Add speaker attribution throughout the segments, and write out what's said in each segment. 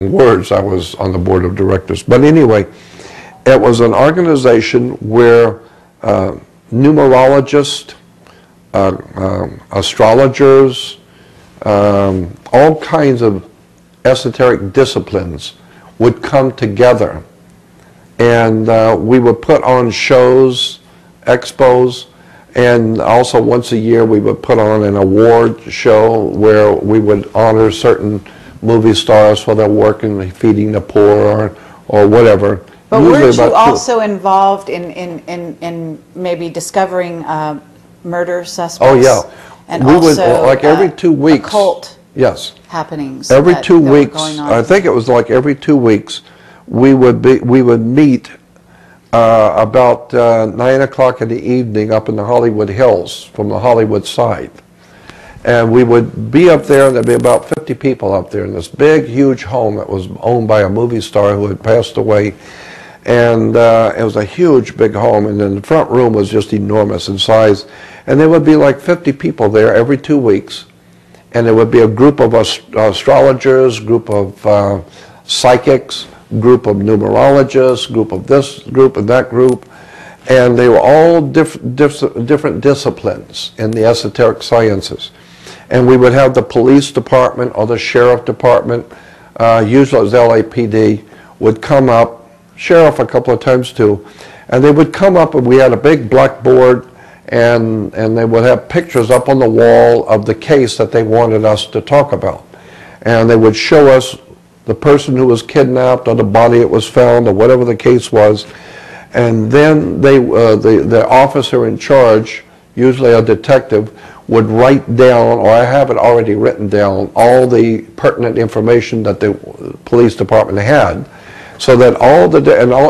Speaker 1: words, I was on the board of directors. But anyway, it was an organization where numerologists, astrologers, all kinds of esoteric disciplines would come together, and we would put on shows, expos, and also once a year we would put on an award show where we would honor certain movie stars for their work in feeding the poor or whatever.
Speaker 2: But weren't you also involved in maybe discovering murder suspects?
Speaker 1: Oh yeah,
Speaker 2: and
Speaker 1: we
Speaker 2: also
Speaker 1: would, like every 2 weeks.
Speaker 2: Occult
Speaker 1: yes.
Speaker 2: happenings.
Speaker 1: Every
Speaker 2: that,
Speaker 1: 2
Speaker 2: that
Speaker 1: weeks,
Speaker 2: were going on.
Speaker 1: I think it was like every 2 weeks, we would meet about 9 o'clock in the evening up in the Hollywood Hills from the Hollywood side. And we would be up there, and there'd be about 50 people up there in this big, huge home that was owned by a movie star who had passed away. And it was a huge, big home, and then the front room was just enormous in size. And there would be like 50 people there every 2 weeks. And there would be a group of astrologers, group of psychics, group of numerologists, group of this group and that group. And they were all different disciplines in the esoteric sciences. And we would have the police department or the sheriff department, usually it was LAPD, would come up, sheriff a couple of times too, and they would come up, and we had a big blackboard, and they would have pictures up on the wall of the case that they wanted us to talk about. And they would show us the person who was kidnapped or the body that was found or whatever the case was. And then the officer in charge, usually a detective, would write down, or I have it already written down, all the pertinent information that the police department had, so that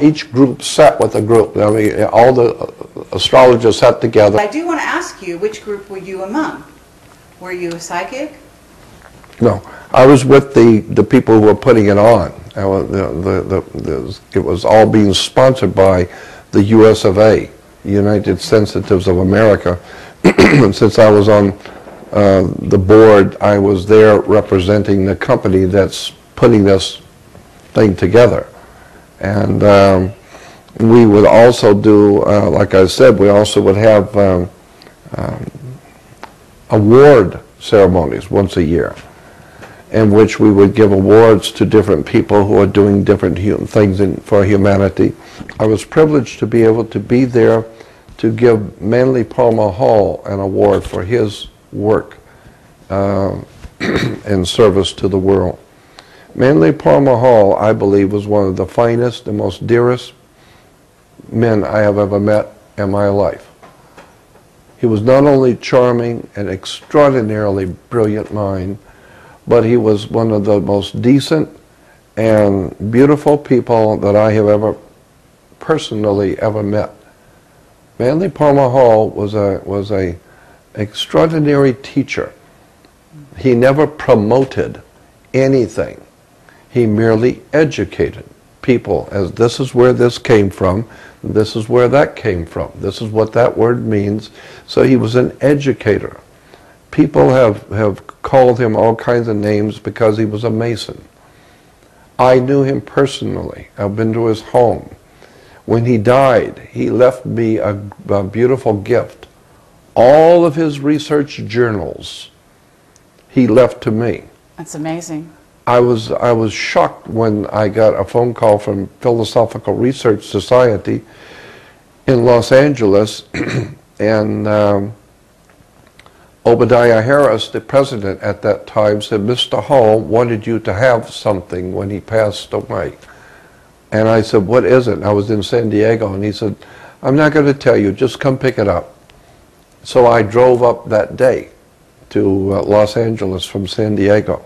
Speaker 1: each group sat with a group. I mean, all the astrologers sat together.
Speaker 2: I do want to ask you, which group were you among? Were you a psychic?
Speaker 1: No, I was with the people who were putting it on. It was all being sponsored by the US of A, United Sensitives of America. And since I was on the board, I was there representing the company that's putting this thing together. And we would also do, like I said, we also would have award ceremonies once a year, in which we would give awards to different people who are doing different things for humanity. I was privileged to be able to be there to give Manly Palmer Hall an award for his work in service to the world. Manly Palmer Hall, I believe, was one of the finest and most dearest men I have ever met in my life. He was not only charming and extraordinarily brilliant mind, but he was one of the most decent and beautiful people that I have ever personally ever met. Manly Palmer Hall was a extraordinary teacher. He never promoted anything. He merely educated people as this is where this came from, this is where that came from, this is what that word means. So he was an educator. People have called him all kinds of names because he was a Mason. I knew him personally. I've been to his home. When he died, he left me a beautiful gift. All of his research journals he left to me.
Speaker 2: That's amazing.
Speaker 1: I was shocked when I got a phone call from Philosophical Research Society in Los Angeles, and Obadiah Harris, the president at that time, said, "Mr. Hall wanted you to have something when he passed away." And I said, "What is it?" And I was in San Diego, and he said, "I'm not going to tell you, just come pick it up." So I drove up that day to Los Angeles from San Diego.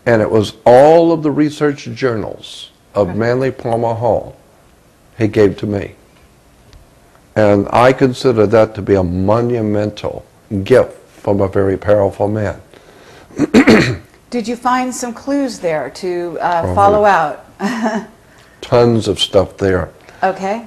Speaker 1: And it was all of the research journals of Manly Palmer Hall he gave to me. And I consider that to be a monumental gift from a very powerful man.
Speaker 2: Did you find some clues there to follow out?
Speaker 1: Tons of stuff there.
Speaker 2: Okay.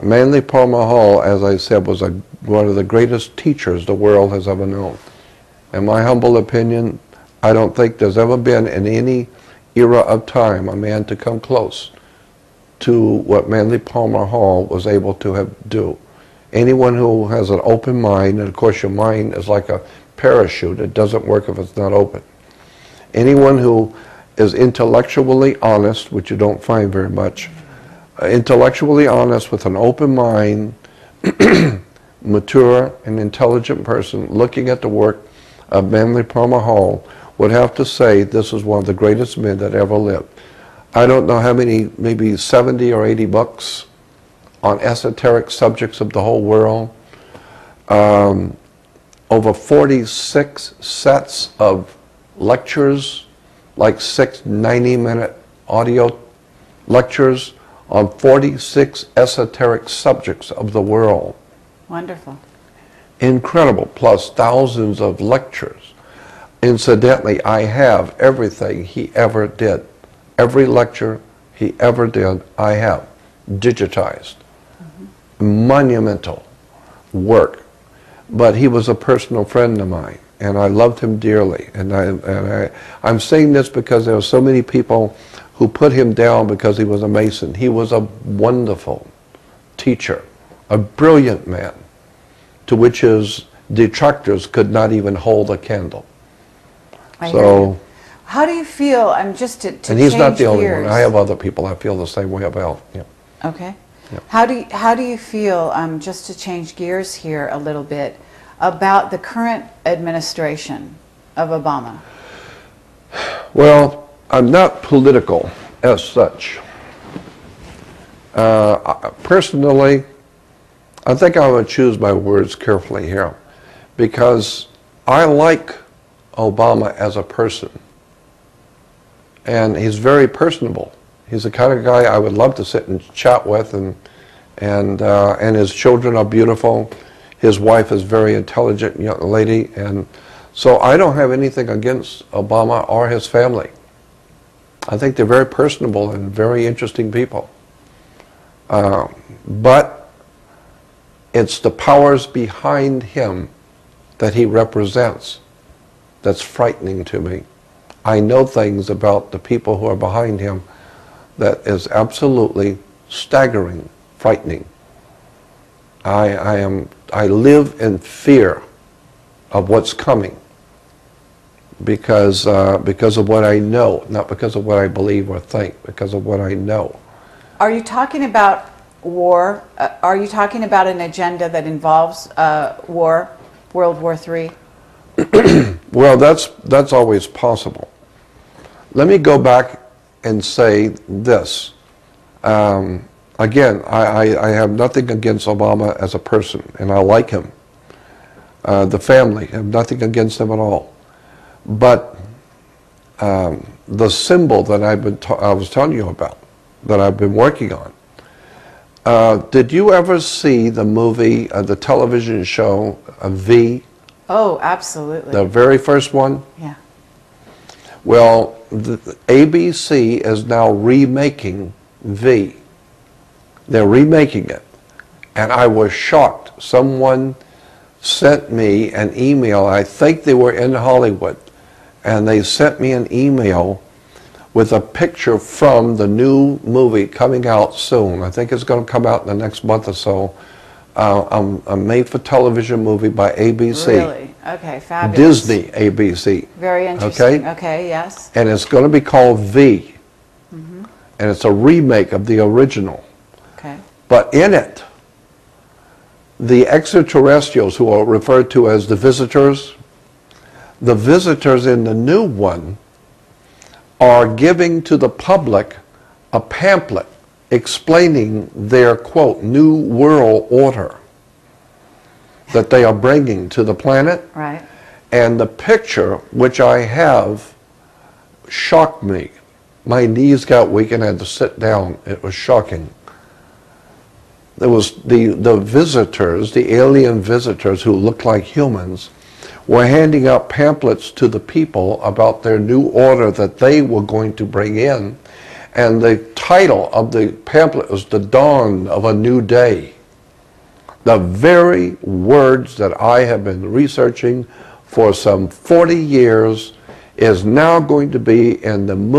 Speaker 1: Manly Palmer Hall, as I said, was one of the greatest teachers the world has ever known. In my humble opinion, I don't think there's ever been in any era of time a man to come close to what Manly Palmer Hall was able to do. Anyone who has an open mind, and of course your mind is like a parachute, it doesn't work if it's not open. Anyone who is intellectually honest, which you don't find very much, intellectually honest with an open mind, mature and intelligent person looking at the work of Manly Palmer Hall would have to say this is one of the greatest men that ever lived. I don't know how many, maybe 70 or 80 books on esoteric subjects of the whole world, over 46 sets of lectures, like 6 90-minute audio lectures on 46 esoteric subjects of the world.
Speaker 2: Wonderful.
Speaker 1: Incredible, plus thousands of lectures. Incidentally, I have everything he ever did. Every lecture he ever did, I have digitized. Monumental work. But he was a personal friend of mine, and I loved him dearly. And I'm saying this because there are so many people who put him down because he was a Mason. He was a wonderful teacher, a brilliant man, to which his detractors could not even hold a candle. So,
Speaker 2: how do you feel? I'm just to
Speaker 1: and he's not the
Speaker 2: change
Speaker 1: only
Speaker 2: gears.
Speaker 1: one. I have other people I feel the same way about. Yeah.
Speaker 2: Okay.
Speaker 1: Yeah.
Speaker 2: How do you feel? Just to change gears here a little bit about the current administration of Obama.
Speaker 1: Well, I'm not political as such. Personally, I think I would choose my words carefully here, because I like Obama as a person, and he's very personable. He's the kind of guy I would love to sit and chat with, and his children are beautiful. His wife is a very intelligent young lady, and so I don't have anything against Obama or his family. I think they're very personable and very interesting people. But it's the powers behind him that he represents that's frightening to me. I know things about the people who are behind him that is absolutely staggering, frightening. I live in fear of what's coming because of what I know, not because of what I believe or think, because of what I know.
Speaker 2: Are you talking about war? Are you talking about an agenda that involves war, World War III?
Speaker 1: Well, that's always possible. Let me go back and say this. Again, I have nothing against Obama as a person, and I like him. The family, I have nothing against them at all. But the symbol that I was telling you about, that I've been working on, did you ever see the movie, the television show, V?
Speaker 2: Oh, absolutely.
Speaker 1: The very first one?
Speaker 2: Yeah.
Speaker 1: Well, the ABC is now remaking V. They're remaking it. And I was shocked. Someone sent me an email. I think they were in Hollywood. And they sent me an email with a picture from the new movie coming out soon. I think it's going to come out in the next month or so. A made-for-television movie by ABC.
Speaker 2: Really? Okay, fabulous.
Speaker 1: Disney ABC.
Speaker 2: Very interesting. Okay, yes.
Speaker 1: And it's going to be called V. And it's a remake of the original.
Speaker 2: Okay.
Speaker 1: But in it, the extraterrestrials, who are referred to as the visitors in the new one are giving to the public a pamphlet explaining their, quote, new world order that they are bringing to the planet.
Speaker 2: Right.
Speaker 1: And the picture, which I have, shocked me. My knees got weak and I had to sit down. It was shocking. There was the visitors, the alien visitors who looked like humans, were handing out pamphlets to the people about their new order that they were going to bring in. And the title of the pamphlet was The Dawn of a New Day. The very words that I have been researching for some 40 years is now going to be in the movie